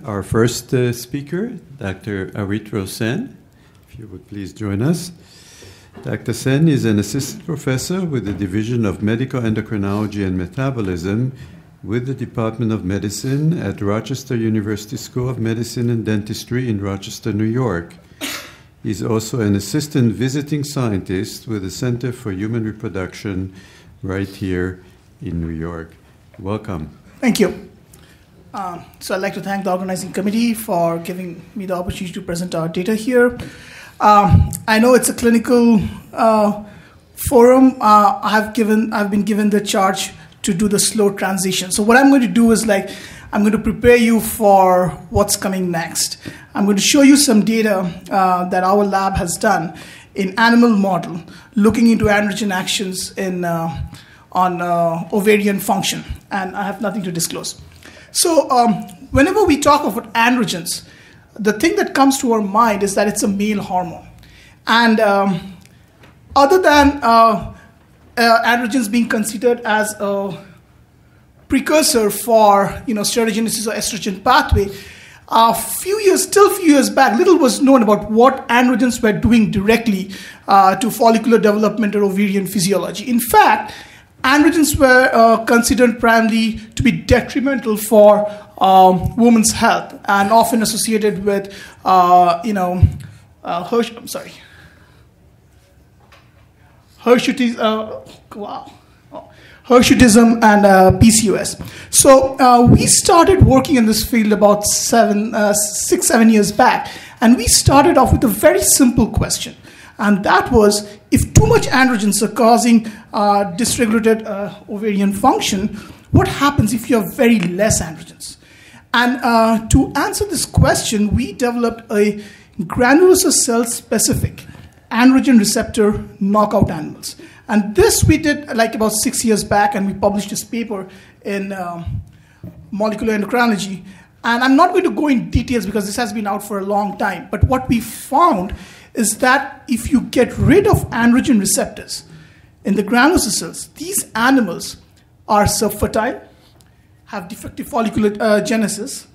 Our first speaker, Dr. Aritro Sen, if you would please join us. Dr. Sen is an assistant professor with the Division of Medical Endocrinology and Metabolism with the Department of Medicine at Rochester University School of Medicine and Dentistry in Rochester, New York. He's also an assistant visiting scientist with the Center for Human Reproduction right here in New York. Welcome. Thank you. So I'd like to thank the organizing committee for giving me the opportunity to present our data here. I know it's a clinical forum. I've been given the charge to do the slow transition. So what I'm going to do is I'm going to prepare you for what's coming next. I'm going to show you some data that our lab has done in animal model, looking into androgen actions on ovarian function, and I have nothing to disclose. So whenever we talk about androgens, the thing that comes to our mind is that it's a male hormone. And other than androgens being considered as a precursor for steroidogenesis or estrogen pathway, a few years back, little was known about what androgens were doing directly to follicular development or ovarian physiology. In fact, androgens were considered primarily to be detrimental for women's health and often associated with, hirsutism and PCOS. So we started working in this field about 6-7 years back, and we started off with a very simple question. And that was, if too much androgens are causing dysregulated ovarian function, what happens if you have very less androgens? And to answer this question, we developed a Granulosa cell-specific androgen receptor knockout animals. And this we did about 6 years back, and we published this paper in Molecular Endocrinology. And I'm not going to go in details because this has been out for a long time. But what we found is that if you get rid of androgen receptors in the Granulosa cells, these animals are subfertile, have defective follicular genesis,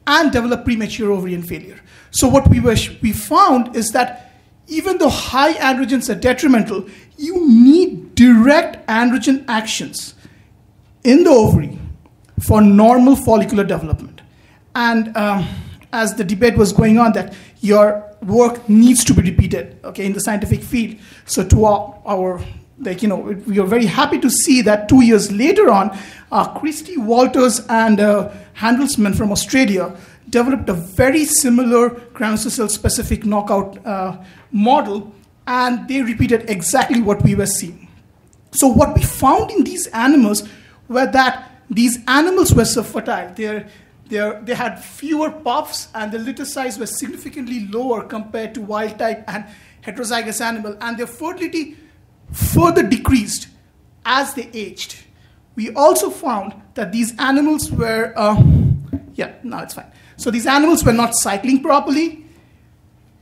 and develop premature ovarian failure. So what we found is that even though high androgens are detrimental, you need direct androgen actions in the ovary for normal follicular development. And as the debate was going on, that your work needs to be repeated, in the scientific field. So to we are very happy to see that 2 years later on, Christie, Walters, and Handelsman from Australia developed a very similar Granulosa cell-specific knockout model, and they repeated exactly what we were seeing. So what we found in these animals were that these animals were subfertile. They had fewer puffs, and the litter size was significantly lower compared to wild type and heterozygous animal, and their fertility further decreased as they aged. We also found that these animals were, So these animals were not cycling properly,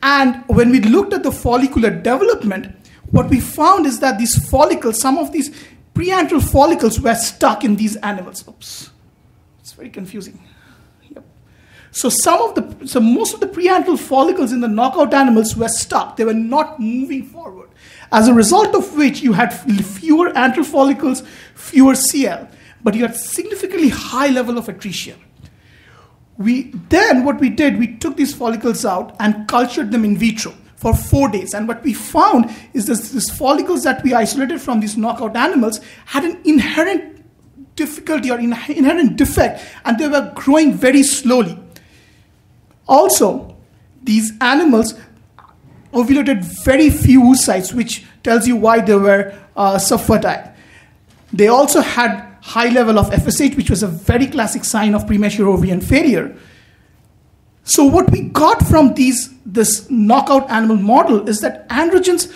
and when we looked at the follicular development, what we found is that these follicles, some of these preantral follicles were stuck in these animals. Oops, it's very confusing. So most of the preantral follicles in the knockout animals were stuck. They were not moving forward. As a result of which, you had fewer antral follicles, fewer CL, but you had significantly high level of atresia. What we did, we took these follicles out and cultured them in vitro for 4 days. And what we found is that these follicles that we isolated from these knockout animals had an inherent difficulty or inherent defect, and they were growing very slowly. Also, these animals ovulated very few oocytes, which tells you why they were subfertile. They also had high level of FSH, which was a very classic sign of premature ovarian failure. So what we got from this knockout animal model is that androgens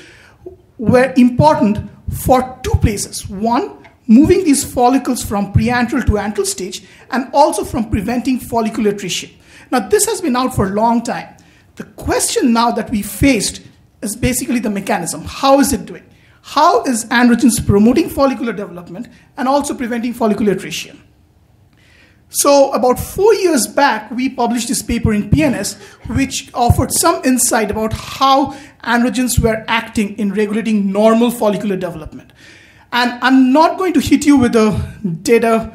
were important for two places. One, moving these follicles from preantral to antral stage, and also from preventing follicular atresia. Now, this has been out for a long time. The question now that we faced is basically the mechanism. How is it doing? How is androgens promoting follicular development and also preventing follicular atresia? So about 4 years back, we published this paper in PNS, which offered some insight about how androgens were acting in regulating normal follicular development. And I'm not going to hit you with a data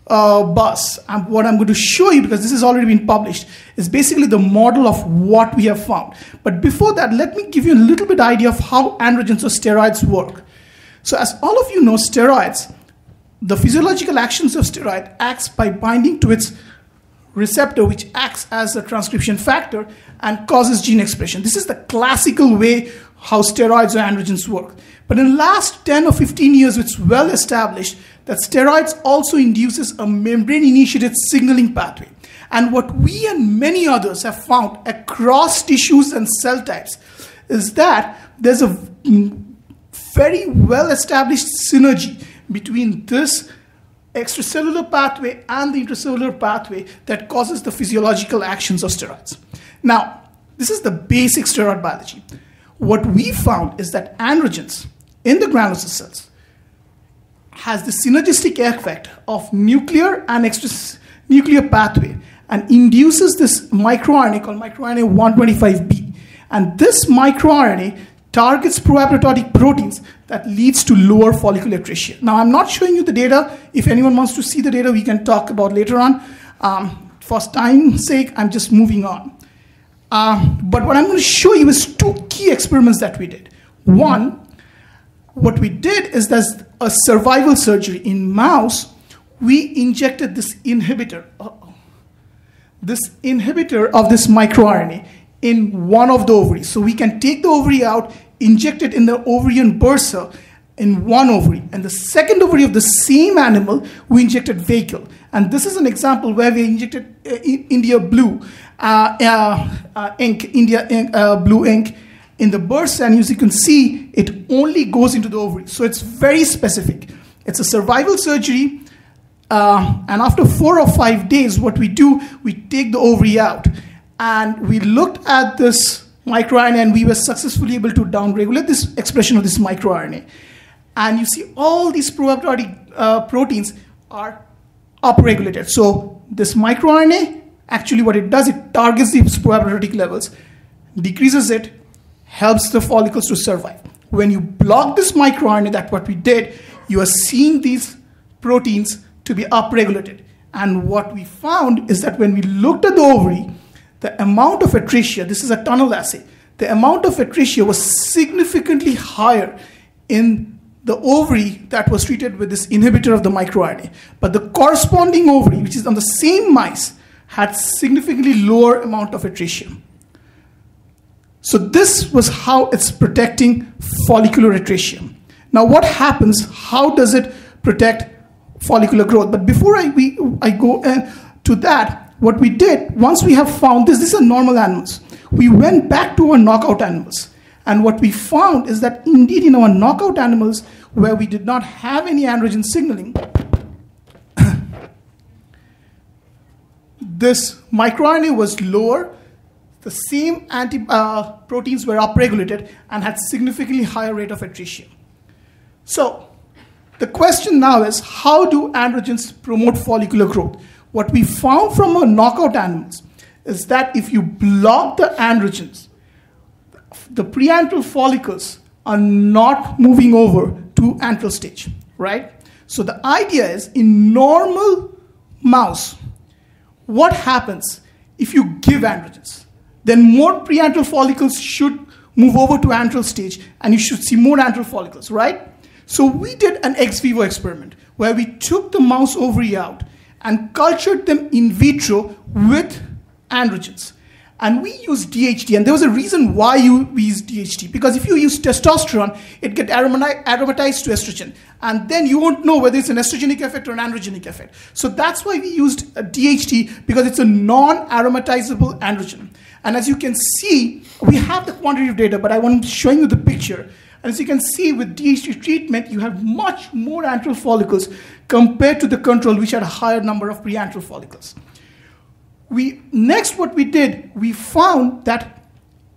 bus. What I'm going to show you, because this has already been published, is basically the model of what we have found. But before that, let me give you a little bit idea of how androgens or steroids work. So as all of you know, steroids, the physiological actions of steroid acts by binding to its receptor, which acts as a transcription factor and causes gene expression. This is the classical way how steroids or androgens work. But in the last 10 or 15 years, it's well established that steroids also induces a membrane-initiated signaling pathway. And what we and many others have found across tissues and cell types is that there's a very well-established synergy between this extracellular pathway and the intracellular pathway that causes the physiological actions of steroids. Now, this is the basic steroid biology. What we found is that androgens in the granulosa cells has the synergistic effect of nuclear and extranuclear pathway and induces this microRNA called microRNA 125B. And this microRNA targets pro-apoptotic proteins that leads to lower follicular atresia. Now, I'm not showing you the data. If anyone wants to see the data, we can talk about later on. For time's sake, I'm just moving on. But what I'm going to show you is two key experiments that we did. One, what we did is there's a survival surgery. In mouse, we injected this inhibitor. This inhibitor of this microRNA in one of the ovaries. So we can take the ovary out, inject it in the ovarian bursa in one ovary. And the second ovary of the same animal, we injected vehicle. And this is an example where we injected India blue ink, blue ink in the bursa. And as you can see, it only goes into the ovary. So it's very specific. It's a survival surgery. And after 4 or 5 days, what we do, we take the ovary out. And we looked at this microRNA, and we were successfully able to downregulate this expression of this microRNA. And you see all these pro-apoptotic proteins are upregulated. So this microRNA, actually what it does, it targets these pro-apoptotic levels, decreases it, helps the follicles to survive. When you block this microRNA, that's what we did, you are seeing these proteins to be upregulated. And what we found is that when we looked at the ovary, the amount of atresia, this is a tunnel assay, the amount of atresia was significantly higher in the ovary that was treated with this inhibitor of the microRNA. But the corresponding ovary, which is on the same mice, had significantly lower amount of atresia. So this was how it's protecting follicular atresia. Now what happens? How does it protect follicular growth? But before I go to that, what we did, once we have found this, these are normal animals. We went back to our knockout animals. And what we found is that indeed in our knockout animals, where we did not have any androgen signaling, this microRNA was lower, the same proteins were upregulated and had significantly higher rate of atresia. So the question now is, how do androgens promote follicular growth? What we found from our knockout animals is that if you block the androgens, the preantral follicles are not moving over to antral stage, right? So the idea is, in normal mouse, what happens if you give androgens? Then more preantral follicles should move over to antral stage, and you should see more antral follicles, right? So we did an ex vivo experiment where we took the mouse ovary out and cultured them in vitro with androgens. And we used DHT, and there was a reason why we used DHT, because if you use testosterone, it gets aromatized to estrogen, and then you won't know whether it's an estrogenic effect or an androgenic effect. So that's why we used DHT, because it's a non-aromatizable androgen. And as you can see, we have the quantitative data, but I want to show you the picture. And as you can see, with DHT treatment, you have much more antral follicles compared to the control, which had a higher number of preantral follicles. Next, what we did, we found that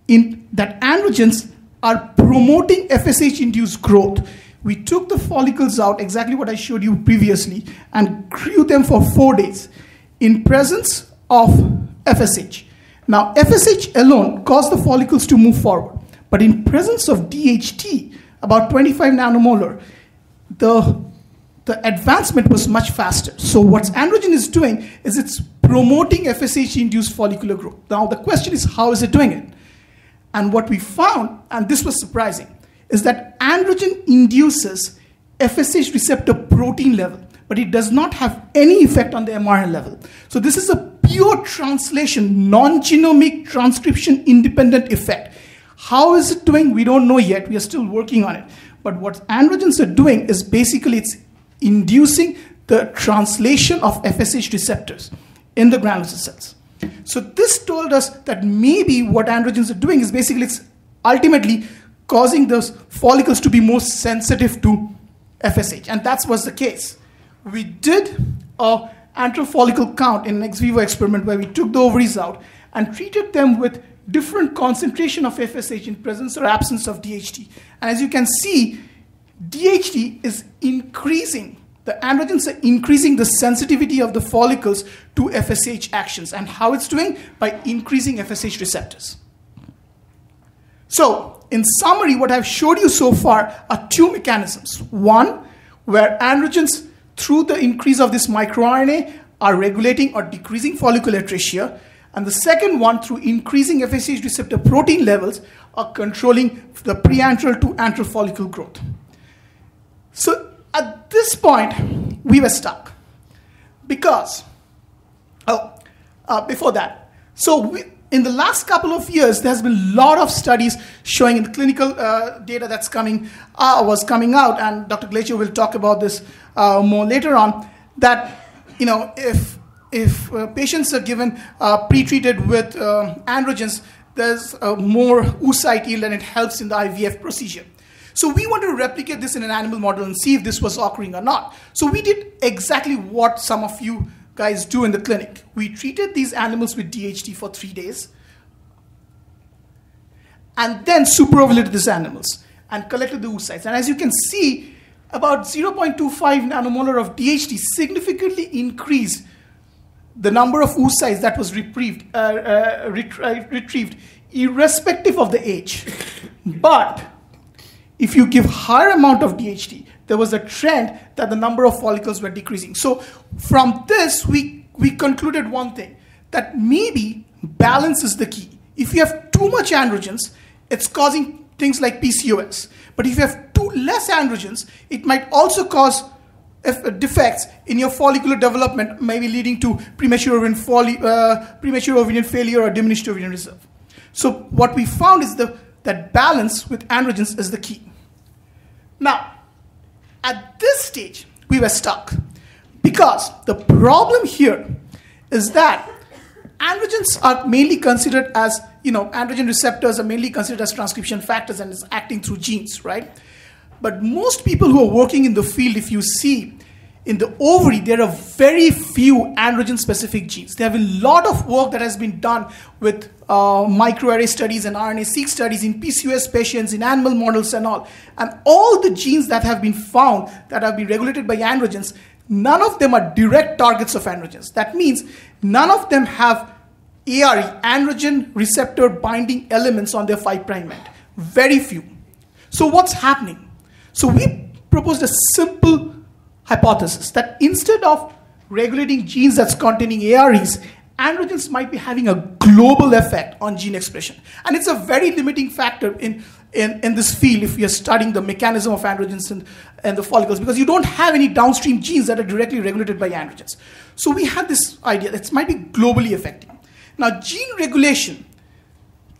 androgens are promoting FSH-induced growth. We took the follicles out, exactly what I showed you previously, and grew them for 4 days. in presence of FSH. Now, FSH alone caused the follicles to move forward, but in presence of DHT, about 25 nanomolar, the advancement was much faster. So what androgen is doing is it's promoting FSH-induced follicular growth. Now, the question is, how is it doing it? And what we found, and this was surprising, is that androgen induces FSH receptor protein level, but it does not have any effect on the mRNA level. So this is a pure translation, non-genomic transcription independent effect. How is it doing? We don't know yet. We are still working on it. But what androgens are doing is basically it's inducing the translation of FSH receptors in the granulosa cells. So this told us that maybe what androgens are doing is basically it's ultimately causing those follicles to be more sensitive to FSH. And that was the case. We did a antral follicle count in an ex vivo experiment where we took the ovaries out and treated them with different concentration of FSH in presence or absence of DHT. And as you can see, DHT is increasing, the androgens are increasing the sensitivity of the follicles to FSH actions. And how it's doing? By increasing FSH receptors. So, in summary, what I've showed you so far are two mechanisms. One, where androgens, through the increase of this microRNA, are regulating or decreasing follicular atresia. And the second one, through increasing FSH receptor protein levels, are controlling the preantral to antral follicle growth. So at this point, we were stuck. Because, before that, in the last couple of years, there's been a lot of studies showing in the clinical data that's was coming out, and Dr. Glacier will talk about this more later on, that if patients are given pre-treated with androgens, there's more oocyte yield and it helps in the IVF procedure. So we wanted to replicate this in an animal model and see if this was occurring or not. So we did exactly what some of you guys do in the clinic. We treated these animals with DHT for 3 days and then superovulated these animals and collected the oocytes. And as you can see, about 0.25 nanomolar of DHT significantly increased the number of oocytes that was retrieved irrespective of the age. But if you give higher amount of DHT, there was a trend that the number of follicles were decreasing. So from this, we concluded one thing, that maybe balance is the key. If you have too much androgens, it's causing things like PCOS. But if you have too less androgens, it might also cause defects in your follicular development, maybe leading to premature ovarian failure or diminished ovarian reserve. So what we found is that balance with androgens is the key. Now, at this stage, we were stuck because the problem here is that androgens are mainly considered as, androgen receptors are mainly considered as transcription factors and is acting through genes, right? But most people who are working in the field, if you see, in the ovary, there are very few androgen-specific genes. There have been a lot of work that has been done with microarray studies and RNA-seq studies in PCOS patients, in animal models and all. And all the genes that have been found that have been regulated by androgens, none of them are direct targets of androgens. That means none of them have ARE, androgen receptor binding elements on their 5' end. Very few. So what's happening? So we proposed a simple hypothesis that instead of regulating genes that's containing AREs, androgens might be having a global effect on gene expression. And it's a very limiting factor in this field if you're studying the mechanism of androgens and the follicles, because you don't have any downstream genes that are directly regulated by androgens. So we had this idea that it might be globally affecting. Now, gene regulation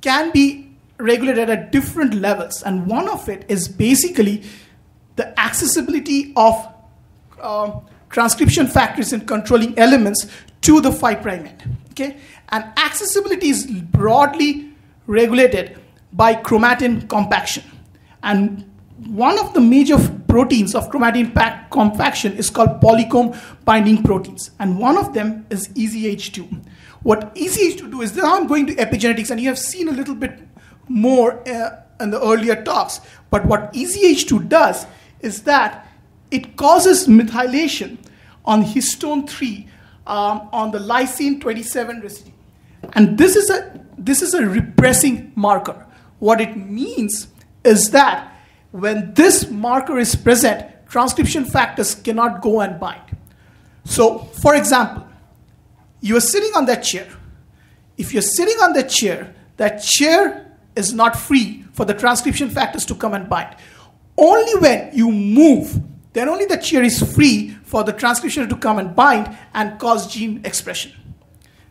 can be regulated at different levels, and one of it is basically the accessibility of transcription factors and controlling elements to the 5' end. Okay? And accessibility is broadly regulated by chromatin compaction. And one of the major proteins of chromatin compaction is called polycomb binding proteins. And one of them is EZH2. What EZH2 do is, now I'm going to epigenetics, and you have seen a little bit more in the earlier talks. But what EZH2 does is that it causes methylation on histone 3 on the lysine 27 residue. And this is a repressing marker. What it means is that when this marker is present, transcription factors cannot go and bind. So, for example, you are sitting on that chair. If you're sitting on that chair is not free for the transcription factors to come and bind. Only when you move, then only the chair is free for the transcription to come and bind and cause gene expression.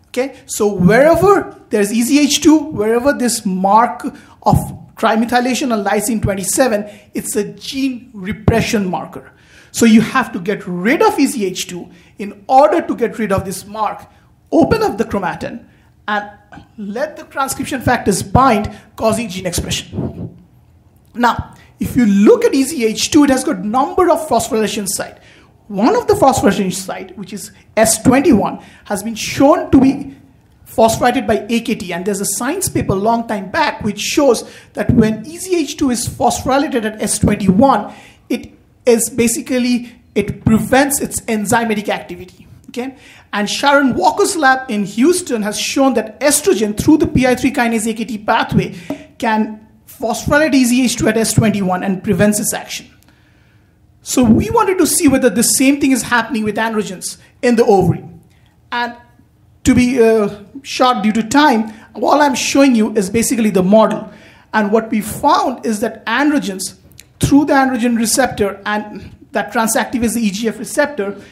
Okay, so wherever there's EZH2, wherever this mark of tri-methylation on lysine 27, it's a gene repression marker. So you have to get rid of EZH2 in order to get rid of this mark. Open up the chromatin and let the transcription factors bind, causing gene expression. Now, if you look at EZH2, it has got number of phosphorylation sites. One of the phosphorylation site, which is S21, has been shown to be phosphorylated by AKT, and there's a science paper a long time back which shows that when EZH2 is phosphorylated at S21, it prevents its enzymatic activity. Okay? And Sharon Walker's lab in Houston has shown that estrogen through the PI3 kinase AKT pathway can phosphorylate EZH2 at S21 and prevents its action. So we wanted to see whether the same thing is happening with androgens in the ovary. And to be short due to time, all I'm showing you is basically the model. And what we found is that androgens, through the androgen receptor and that transactivates the EGF receptor,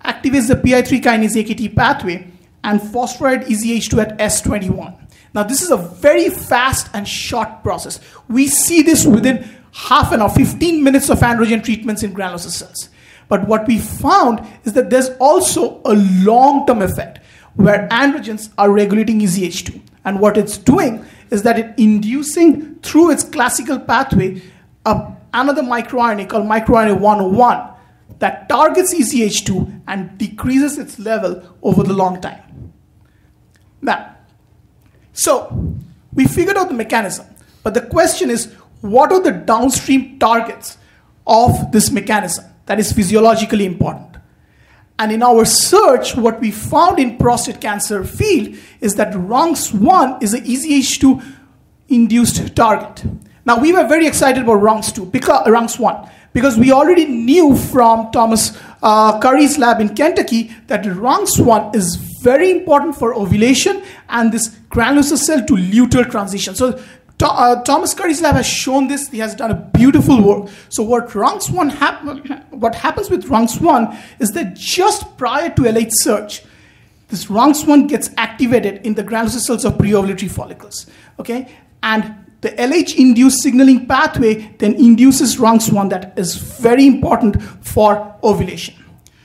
activates the PI3 kinase AKT pathway and phosphorylate EZH2 at S21. Now this is a very fast and short process. We see this within half an hour, 15 minutes of androgen treatments in granulosa cells. But what we found is that there's also a long-term effect where androgens are regulating EZH2. And what it's doing is that it's inducing through its classical pathway another microRNA called microRNA 101 that targets EZH2 and decreases its level over the long time. Now, so we figured out the mechanism, but the question is, what are the downstream targets of this mechanism that is physiologically important? And in our search, what we found in prostate cancer field is that RUNX1 is an EZH2 induced target. Now, we were very excited about RUNX1 because we already knew from Thomas Curry's lab in Kentucky that RUNX1 is very important for ovulation and this granulosa cell to luteal transition. So Thomas Curry's lab has shown this. He has done a beautiful work. So what happens with RUNX1 is that just prior to LH search, this RUNX1 gets activated in the granulosa cells of preovulatory follicles. Okay, and the LH-induced signaling pathway then induces RUNX1 that is very important for ovulation.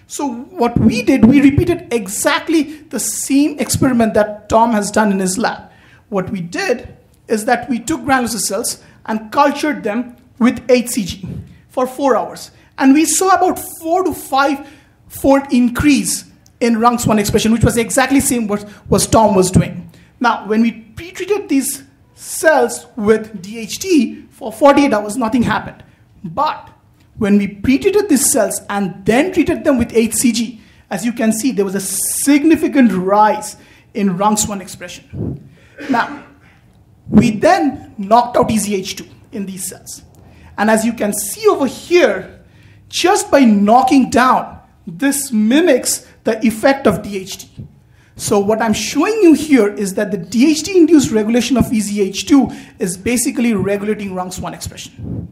So what we did, we repeated exactly the same experiment that Tom has done in his lab. What we did is that we took granulosa cells and cultured them with HCG for 4 hours. And we saw about 4 to 5-fold increase in RUNX1 expression, which was exactly the same what Tom was doing. Now, when we pre-treated these cells with DHT for 48 hours, nothing happened. But when we pre-treated these cells and then treated them with HCG, as you can see, there was a significant rise in RUNX1 expression. Now, we then knocked out EZH2 in these cells. And as you can see over here, just by knocking down, this mimics the effect of DHT. So what I'm showing you here is that the DHT-induced regulation of EZH2 is basically regulating RUNX1 expression.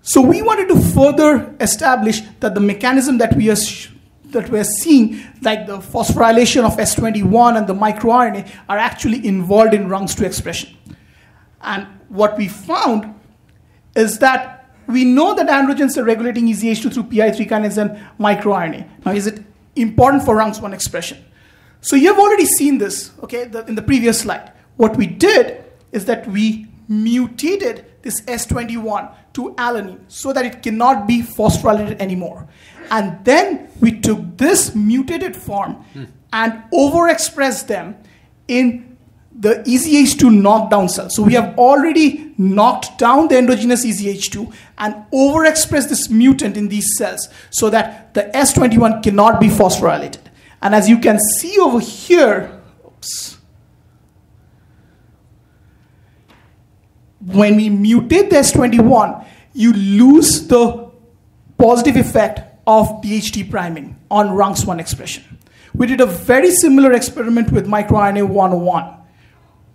So we wanted to further establish that the mechanism that we are seeing, like the phosphorylation of S21 and the microRNA, are actually involved in RUNX2 expression. And what we found is that we know that androgens are regulating EZH2 through PI3 kinase and microRNA. Now, is it important for RUNX1 expression? So you have already seen this, okay, in the previous slide. What we did is that we mutated this S21 to alanine so that it cannot be phosphorylated anymore. And then we took this mutated form and overexpressed them in the EZH2 knockdown cells. So we have already knocked down the endogenous EZH2 and overexpressed this mutant in these cells so that the S21 cannot be phosphorylated. And as you can see over here, when we mutate the S21, you lose the positive effect of DHT priming on RUNX1 expression. We did a very similar experiment with microRNA 101.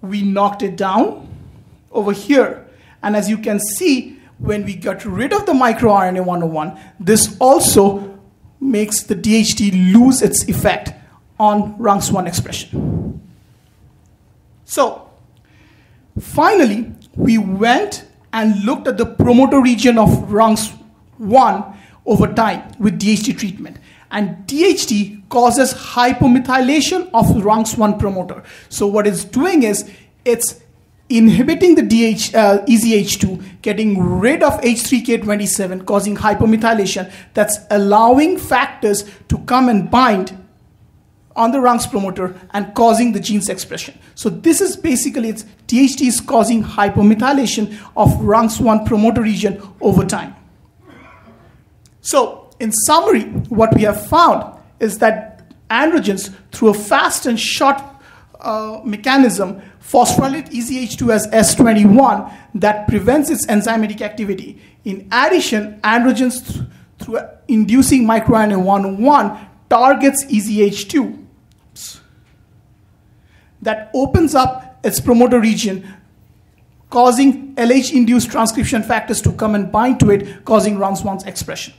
We knocked it down over here. And as you can see, when we got rid of the microRNA 101, this also makes the DHT lose its effect on RUNX1 expression. So, finally, we went and looked at the promoter region of RUNX1 over time with DHT treatment. And DHT causes hypo-methylation of RUNX1 promoter. So what it's doing is it's inhibiting the EZH2, getting rid of H3K27, causing hypo-methylation. That's allowing factors to come and bind on the RUNX promoter and causing the gene's expression. So this is basically, it's DHT is causing hypo-methylation of RUNX1 promoter region over time. So in summary, what we have found is that androgens, through a fast and short mechanism, phosphorylate EZH2 as S21 that prevents its enzymatic activity. In addition, androgens, through inducing microRNA 101, targets EZH2 that opens up its promoter region, causing LH-induced transcription factors to come and bind to it, causing RUNX1's expression.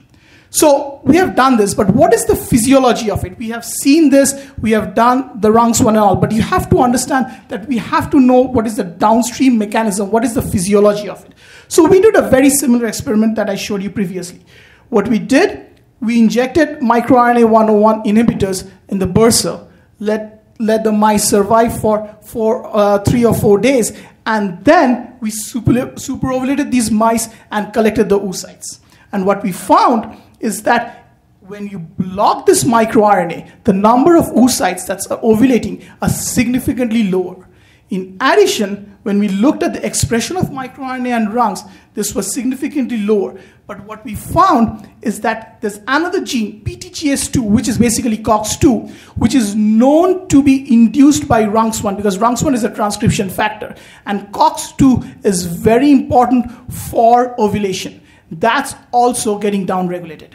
So we have done this, but what is the physiology of it? We have seen this, we have done the RUNX1 and all, but you have to understand that we have to know what is the downstream mechanism, what is the physiology of it. So we did a very similar experiment that I showed you previously. What we did, we injected microRNA 101 inhibitors in the bursa, let the mice survive for 3 or 4 days, and then we superovulated these mice and collected the oocytes. And what we found is that when you block this microRNA, the number of oocytes that's ovulating are significantly lower. In addition, when we looked at the expression of microRNA and RUNX, this was significantly lower. But what we found is that there's another gene, PTGS2, which is basically COX2, which is known to be induced by RUNX1 because RUNX1 is a transcription factor. And COX2 is very important for ovulation. That's also getting downregulated.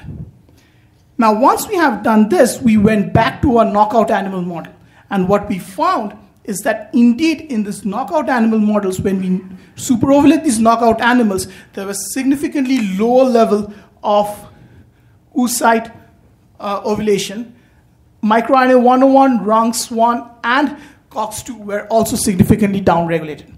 Now, once we have done this, we went back to our knockout animal model. And what we found is that indeed in these knockout animal models, when we superovulate these knockout animals, there was significantly lower level of oocyte ovulation. MicroRNA 101, RUNX1, and COX2 were also significantly downregulated.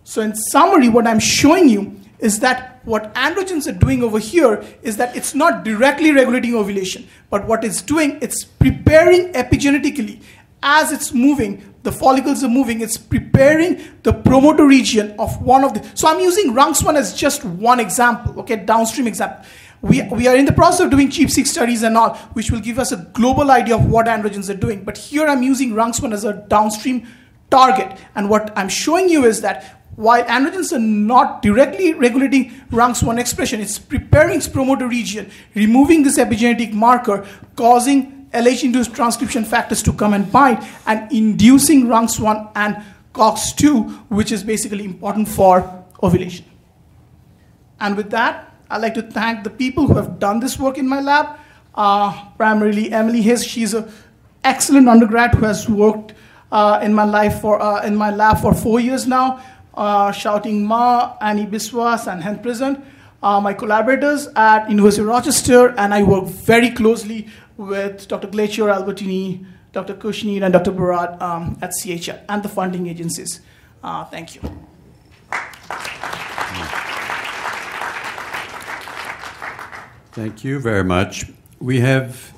So in summary, what I'm showing you is that what androgens are doing over here is that it's not directly regulating ovulation, but what it's doing, it's preparing epigenetically as it's moving, the follicles are moving, it's preparing the promoter region of one of the, so I'm using RUNX1 as just one example, okay, downstream example. We are in the process of doing cheap seq studies and all, which will give us a global idea of what androgens are doing, but here I'm using RUNX1 as a downstream target, and what I'm showing you is that while androgens are not directly regulating RUNX1 expression, it's preparing its promoter region, removing this epigenetic marker, causing LH-induced transcription factors to come and bind, and inducing RUNX1 and COX2, which is basically important for ovulation. And with that, I'd like to thank the people who have done this work in my lab, primarily Emily Hayes. She's an excellent undergrad who has worked in my lab for 4 years now. Shouting Ma, Annie Biswas, and Hen Present, my collaborators at University of Rochester, and I work very closely with Dr. Glacier, Albertini, Dr. Kushner, and Dr. Barat at CHL, and the funding agencies. Thank you. Thank you very much. We have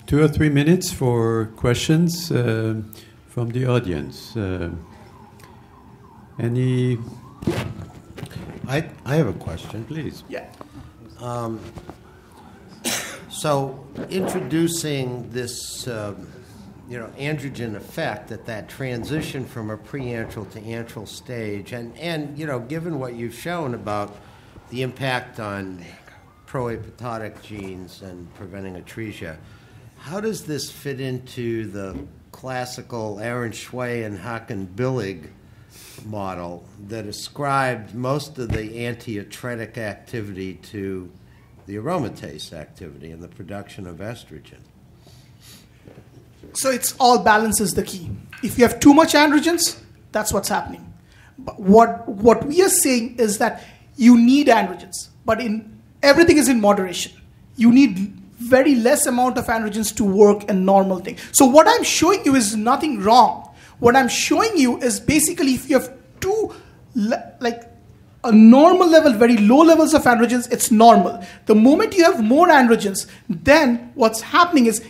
2 or 3 minutes for questions from the audience. Any? I have a question. Please. Yeah. So introducing this androgen effect at that transition from a pre-antral to antral stage, and given what you've shown about the impact on proapoptotic genes and preventing atresia, how does this fit into the classical Aaron Schway and Hakan Billig model that ascribed most of the anti-atretic activity to the aromatase activity and the production of estrogen? So it's all balance is the key. If you have too much androgens, that's what's happening. But what we are saying is that you need androgens, but everything is in moderation. You need very less amount of androgens to work a normal thing. So what I'm showing you is nothing wrong. What I'm showing you is basically if you have a normal level, very low levels of androgens, it's normal. The moment you have more androgens, then what's happening is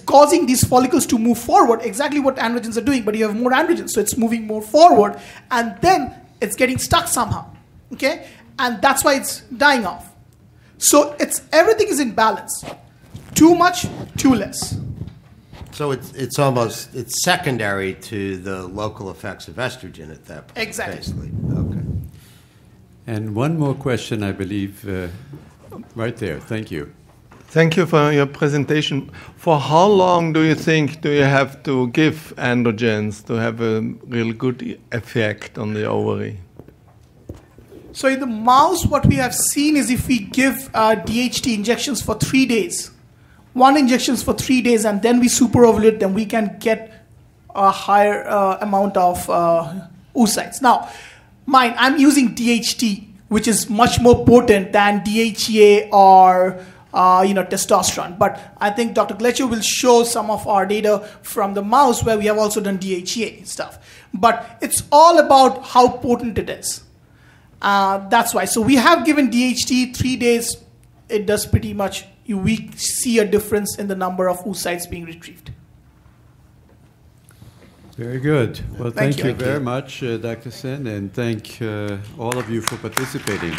causing these follicles to move forward, exactly what androgens are doing, but you have more androgens, so it's moving more forward, and then it's getting stuck somehow, okay? And that's why it's dying off. So everything is in balance. Too much, too less. So it's secondary to the local effects of estrogen at that point. Exactly. Basically. Okay. And one more question, I believe, right there. Thank you. Thank you for your presentation. For how long do you have to give androgens to have a real good effect on the ovary? So in the mouse, what we have seen is if we give DHT injections for 3 days, 1 injection for 3 days, and then we superovulate, then we can get a higher amount of oocytes. Now, I'm using DHT, which is much more potent than DHEA or testosterone. But I think Dr. Gletscher will show some of our data from the mouse where we have also done DHEA stuff. But it's all about how potent it is. That's why. So we have given DHT 3 days. It does pretty much. We see a difference in the number of oocytes being retrieved. Very good. Well, thank you you. very much, Dr. Sen, and thank all of you for participating.